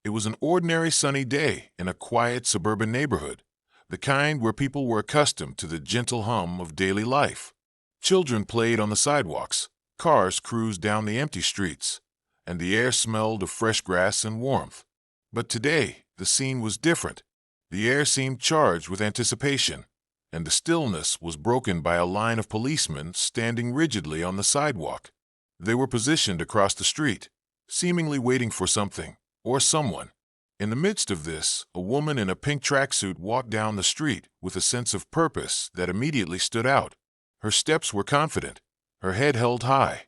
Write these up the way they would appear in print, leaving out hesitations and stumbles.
It was an ordinary sunny day in a quiet suburban neighborhood, the kind where people were accustomed to the gentle hum of daily life. Children played on the sidewalks, cars cruised down the empty streets, and the air smelled of fresh grass and warmth. But today, the scene was different. The air seemed charged with anticipation, and the stillness was broken by a line of policemen standing rigidly on the sidewalk. They were positioned across the street, seemingly waiting for something or someone. In the midst of this, a woman in a pink tracksuit walked down the street with a sense of purpose that immediately stood out. Her steps were confident, her head held high,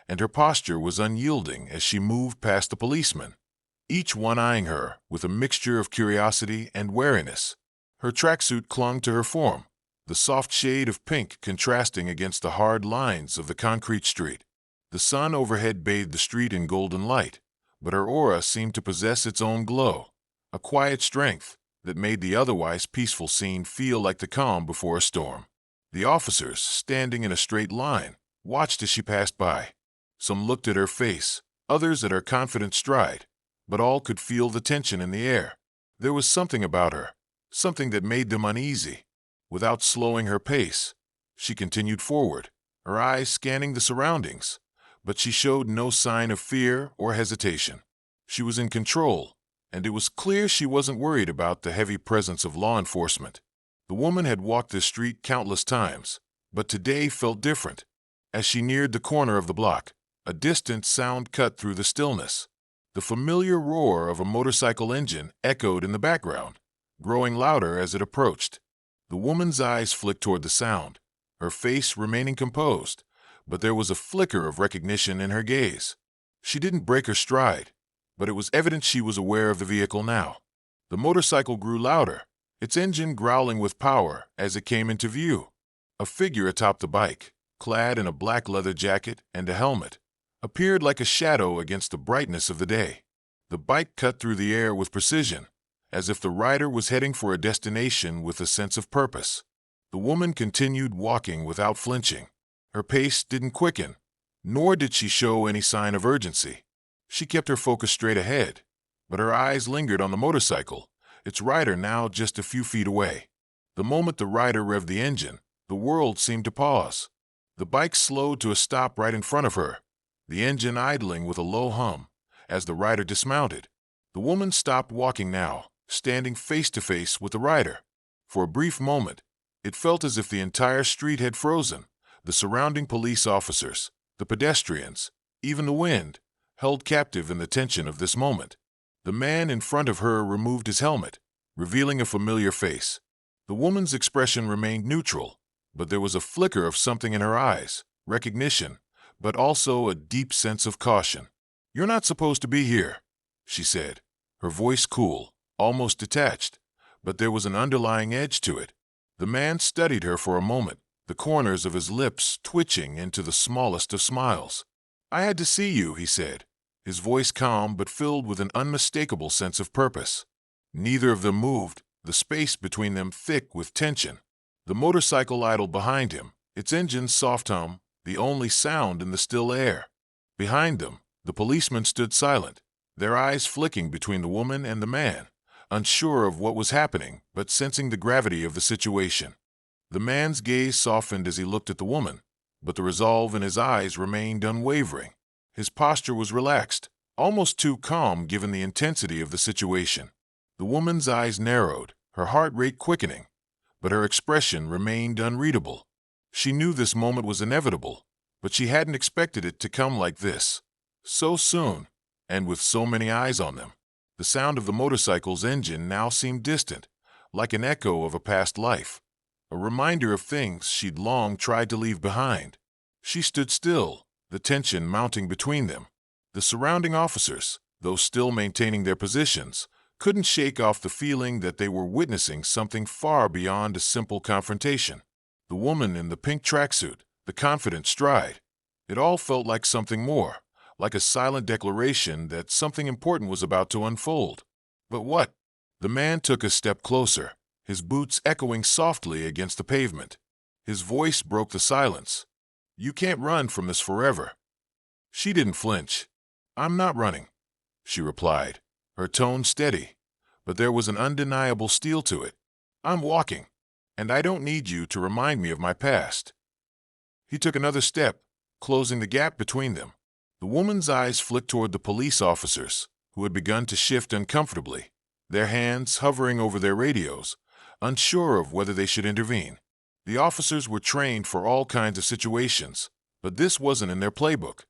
and her posture was unyielding as she moved past the policemen, each one eyeing her with a mixture of curiosity and wariness. Her tracksuit clung to her form, the soft shade of pink contrasting against the hard lines of the concrete street. The sun overhead bathed the street in golden light, but her aura seemed to possess its own glow, a quiet strength that made the otherwise peaceful scene feel like the calm before a storm. The officers, standing in a straight line, watched as she passed by. Some looked at her face, others at her confident stride, but all could feel the tension in the air. There was something about her, something that made them uneasy. Without slowing her pace, she continued forward, her eyes scanning the surroundings, but she showed no sign of fear or hesitation. She was in control, and it was clear she wasn't worried about the heavy presence of law enforcement. The woman had walked this street countless times, but today felt different. As she neared the corner of the block, a distant sound cut through the stillness. The familiar roar of a motorcycle engine echoed in the background, growing louder as it approached. The woman's eyes flicked toward the sound, her face remaining composed, but there was a flicker of recognition in her gaze. She didn't break her stride, but it was evident she was aware of the vehicle now. The motorcycle grew louder, its engine growling with power as it came into view. A figure atop the bike, clad in a black leather jacket and a helmet, appeared like a shadow against the brightness of the day. The bike cut through the air with precision, as if the rider was heading for a destination with a sense of purpose. The woman continued walking without flinching. Her pace didn't quicken, nor did she show any sign of urgency. She kept her focus straight ahead, but her eyes lingered on the motorcycle, its rider now just a few feet away. The moment the rider revved the engine, the world seemed to pause. The bike slowed to a stop right in front of her, the engine idling with a low hum. As the rider dismounted, the woman stopped walking now, standing face to face with the rider. For a brief moment, it felt as if the entire street had frozen. The surrounding police officers, the pedestrians, even the wind, held captive in the tension of this moment. The man in front of her removed his helmet, revealing a familiar face. The woman's expression remained neutral, but there was a flicker of something in her eyes, recognition, but also a deep sense of caution. "You're not supposed to be here," she said, her voice cool, almost detached, but there was an underlying edge to it. The man studied her for a moment, the corners of his lips twitching into the smallest of smiles. "I had to see you," he said, his voice calm but filled with an unmistakable sense of purpose. Neither of them moved, the space between them thick with tension. The motorcycle idled behind him, its engine's soft hum, the only sound in the still air. Behind them, the policemen stood silent, their eyes flicking between the woman and the man, unsure of what was happening but sensing the gravity of the situation. The man's gaze softened as he looked at the woman, but the resolve in his eyes remained unwavering. His posture was relaxed, almost too calm given the intensity of the situation. The woman's eyes narrowed, her heart rate quickening, but her expression remained unreadable. She knew this moment was inevitable, but she hadn't expected it to come like this, so soon, and with so many eyes on them. The sound of the motorcycle's engine now seemed distant, like an echo of a past life, a reminder of things she'd long tried to leave behind. She stood still, the tension mounting between them. The surrounding officers, though still maintaining their positions, couldn't shake off the feeling that they were witnessing something far beyond a simple confrontation. The woman in the pink tracksuit, the confident stride, it all felt like something more, like a silent declaration that something important was about to unfold. But what? The man took a step closer, his boots echoing softly against the pavement. His voice broke the silence. "You can't run from this forever." She didn't flinch. "I'm not running," she replied, her tone steady, but there was an undeniable steel to it. "I'm walking, and I don't need you to remind me of my past." He took another step, closing the gap between them. The woman's eyes flicked toward the police officers, who had begun to shift uncomfortably, their hands hovering over their radios, unsure of whether they should intervene. The officers were trained for all kinds of situations, but this wasn't in their playbook.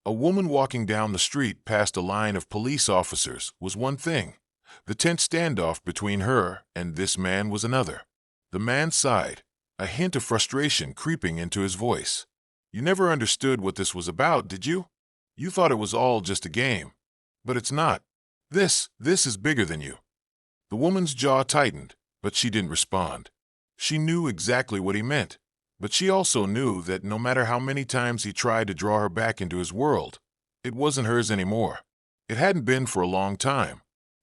A woman walking down the street past a line of police officers was one thing. The tense standoff between her and this man was another. The man sighed, a hint of frustration creeping into his voice. "You never understood what this was about, did you? You thought it was all just a game. But it's not. This is bigger than you." The woman's jaw tightened, but she didn't respond. She knew exactly what he meant, but she also knew that no matter how many times he tried to draw her back into his world, it wasn't hers anymore. It hadn't been for a long time.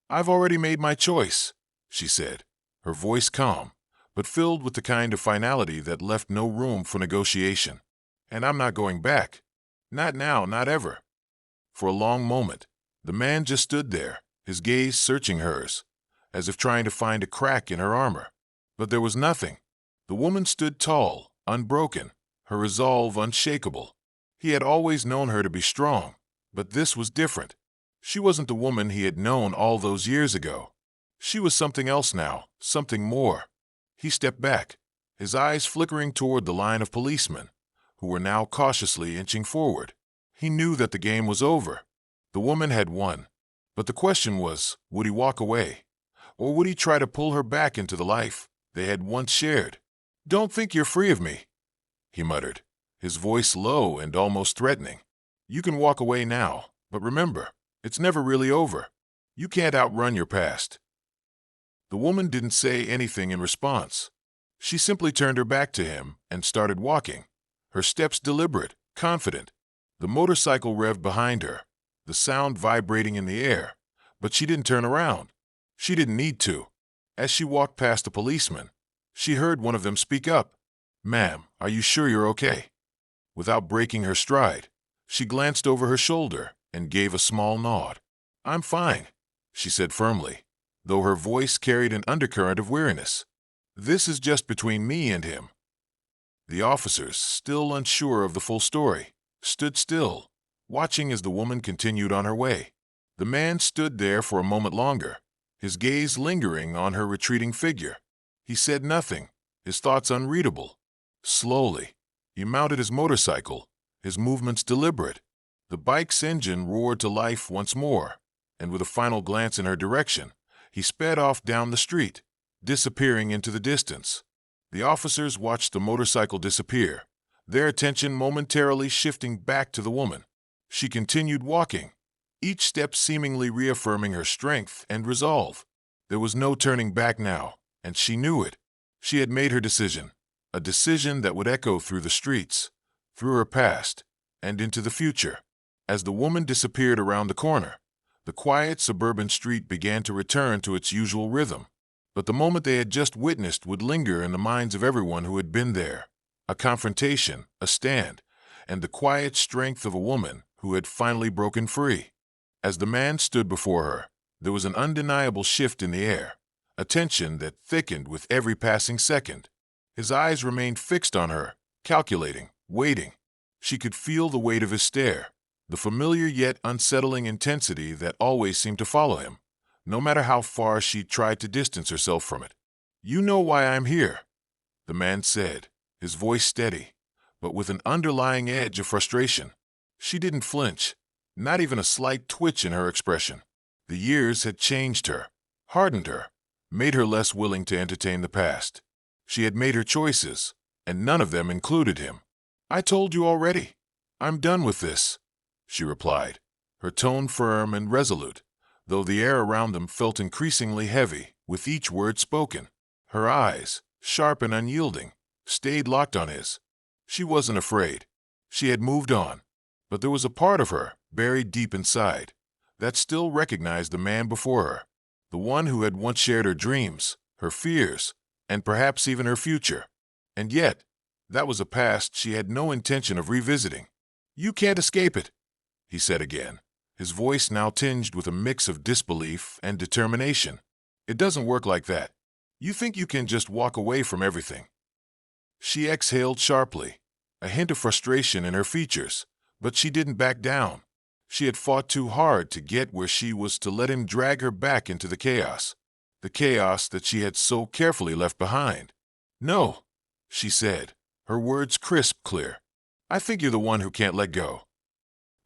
"I've already made my choice," she said, her voice calm, but filled with the kind of finality that left no room for negotiation. "And I'm not going back. Not now, not ever." For a long moment, the man just stood there, his gaze searching hers, as if trying to find a crack in her armor. But there was nothing. The woman stood tall, unbroken, her resolve unshakable. He had always known her to be strong, but this was different. She wasn't the woman he had known all those years ago. She was something else now, something more. He stepped back, his eyes flickering toward the line of policemen, who were now cautiously inching forward. He knew that the game was over. The woman had won. But the question was, would he walk away? Or would he try to pull her back into the life they had once shared? "Don't think you're free of me," he muttered, his voice low and almost threatening. "You can walk away now, but remember, it's never really over. You can't outrun your past." The woman didn't say anything in response. She simply turned her back to him and started walking, her steps deliberate, confident. The motorcycle revved behind her, the sound vibrating in the air, but she didn't turn around. She didn't need to. As she walked past the policeman, she heard one of them speak up. "Ma'am, are you sure you're okay?" Without breaking her stride, she glanced over her shoulder and gave a small nod. "I'm fine," she said firmly, though her voice carried an undercurrent of weariness. "This is just between me and him." The officers, still unsure of the full story, stood still, watching as the woman continued on her way. The man stood there for a moment longer, his gaze lingering on her retreating figure. He said nothing, his thoughts unreadable. Slowly, he mounted his motorcycle, his movements deliberate. The bike's engine roared to life once more, and with a final glance in her direction, he sped off down the street, disappearing into the distance. The officers watched the motorcycle disappear, their attention momentarily shifting back to the woman. She continued walking, each step seemingly reaffirming her strength and resolve. There was no turning back now, and she knew it. She had made her decision, a decision that would echo through the streets, through her past, and into the future. As the woman disappeared around the corner, the quiet suburban street began to return to its usual rhythm. But the moment they had just witnessed would linger in the minds of everyone who had been there. A confrontation, a stand, and the quiet strength of a woman who had finally broken free. As the man stood before her, there was an undeniable shift in the air, a tension that thickened with every passing second. His eyes remained fixed on her, calculating, waiting. She could feel the weight of his stare, the familiar yet unsettling intensity that always seemed to follow him, no matter how far she tried to distance herself from it. "You know why I'm here," the man said, his voice steady, but with an underlying edge of frustration. She didn't flinch, not even a slight twitch in her expression. The years had changed her, hardened her, made her less willing to entertain the past. She had made her choices, and none of them included him. "I told you already. I'm done with this," she replied, her tone firm and resolute, though the air around them felt increasingly heavy with each word spoken. Her eyes, sharp and unyielding, stayed locked on his. She wasn't afraid. She had moved on, but there was a part of her, buried deep inside, that still recognized the man before her, the one who had once shared her dreams, her fears, and perhaps even her future. And yet, that was a past she had no intention of revisiting. "You can't escape it," he said again, his voice now tinged with a mix of disbelief and determination. "It doesn't work like that. You think you can just walk away from everything." She exhaled sharply, a hint of frustration in her features, but she didn't back down. She had fought too hard to get where she was to let him drag her back into the chaos that she had so carefully left behind. "No," she said, her words crisp clear. "I think you're the one who can't let go."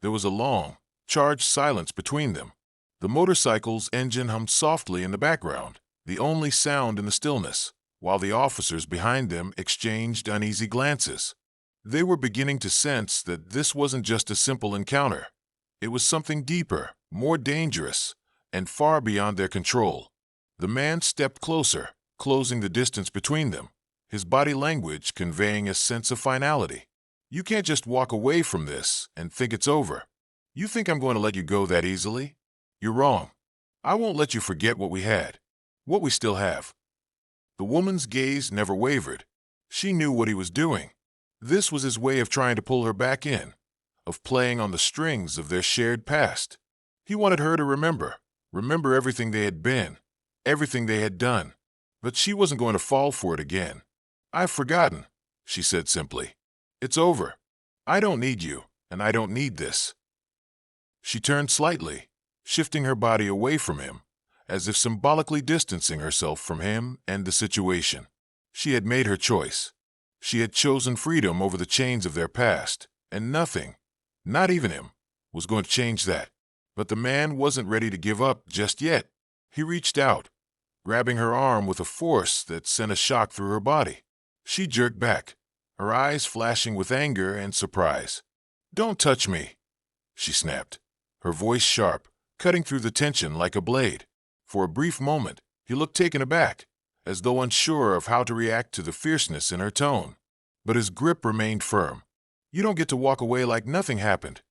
There was a long, charged silence between them. The motorcycle's engine hummed softly in the background, the only sound in the stillness, while the officers behind them exchanged uneasy glances. They were beginning to sense that this wasn't just a simple encounter. It was something deeper, more dangerous, and far beyond their control. The man stepped closer, closing the distance between them, his body language conveying a sense of finality. "You can't just walk away from this and think it's over. You think I'm going to let you go that easily? You're wrong. I won't let you forget what we had, what we still have." The woman's gaze never wavered. She knew what he was doing. This was his way of trying to pull her back in, of playing on the strings of their shared past. He wanted her to remember everything they had been, everything they had done. But she wasn't going to fall for it again. "I've forgotten," she said simply. "It's over. I don't need you, and I don't need this." She turned slightly, shifting her body away from him, as if symbolically distancing herself from him and the situation. She had made her choice. She had chosen freedom over the chains of their past, and nothing, not even him, was going to change that. But the man wasn't ready to give up just yet. He reached out, grabbing her arm with a force that sent a shock through her body. She jerked back, her eyes flashing with anger and surprise. "Don't touch me," she snapped, her voice sharp, cutting through the tension like a blade. For a brief moment, he looked taken aback, as though unsure of how to react to the fierceness in her tone. But his grip remained firm. "You don't get to walk away like nothing happened,"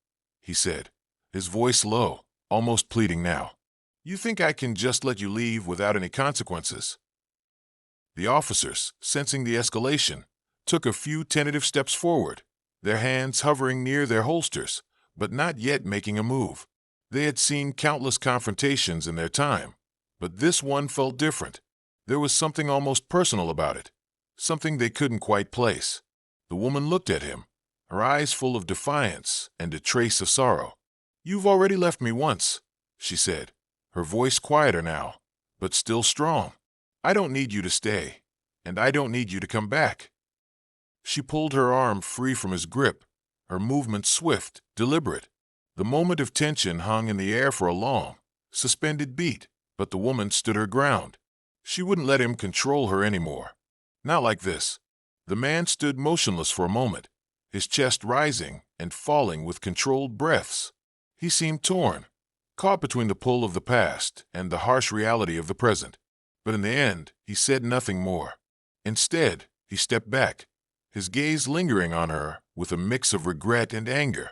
he said, his voice low, almost pleading now. "You think I can just let you leave without any consequences?" The officers, sensing the escalation, took a few tentative steps forward, their hands hovering near their holsters, but not yet making a move. They had seen countless confrontations in their time, but this one felt different. There was something almost personal about it, something they couldn't quite place. The woman looked at him, her eyes full of defiance and a trace of sorrow. "You've already left me once," she said, her voice quieter now, but still strong. "I don't need you to stay, and I don't need you to come back." She pulled her arm free from his grip, her movements swift, deliberate. The moment of tension hung in the air for a long, suspended beat, but the woman stood her ground. She wouldn't let him control her anymore. Not like this. The man stood motionless for a moment, his chest rising and falling with controlled breaths. He seemed torn, caught between the pull of the past and the harsh reality of the present. But in the end, he said nothing more. Instead, he stepped back, his gaze lingering on her with a mix of regret and anger.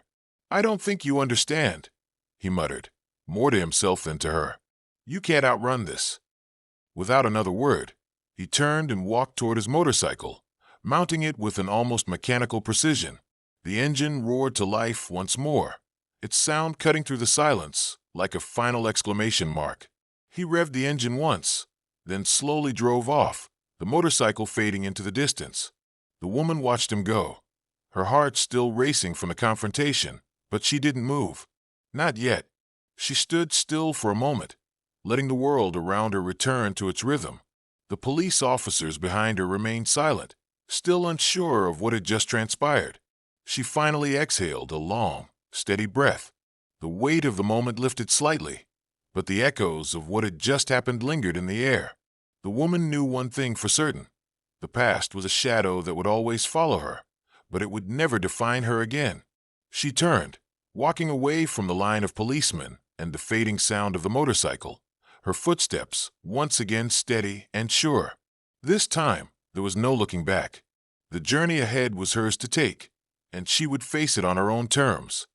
"I don't think you understand," he muttered, more to himself than to her. "You can't outrun this." Without another word, he turned and walked toward his motorcycle, mounting it with an almost mechanical precision. The engine roared to life once more, its sound cutting through the silence like a final exclamation mark. He revved the engine once, then slowly drove off, the motorcycle fading into the distance. The woman watched him go, her heart still racing from the confrontation, but she didn't move. Not yet. She stood still for a moment, letting the world around her return to its rhythm. The police officers behind her remained silent, still unsure of what had just transpired. She finally exhaled a long, steady breath. The weight of the moment lifted slightly, but the echoes of what had just happened lingered in the air. The woman knew one thing for certain. The past was a shadow that would always follow her, but it would never define her again. She turned, walking away from the line of policemen and the fading sound of the motorcycle, her footsteps once again steady and sure. This time, there was no looking back. The journey ahead was hers to take, and she would face it on her own terms.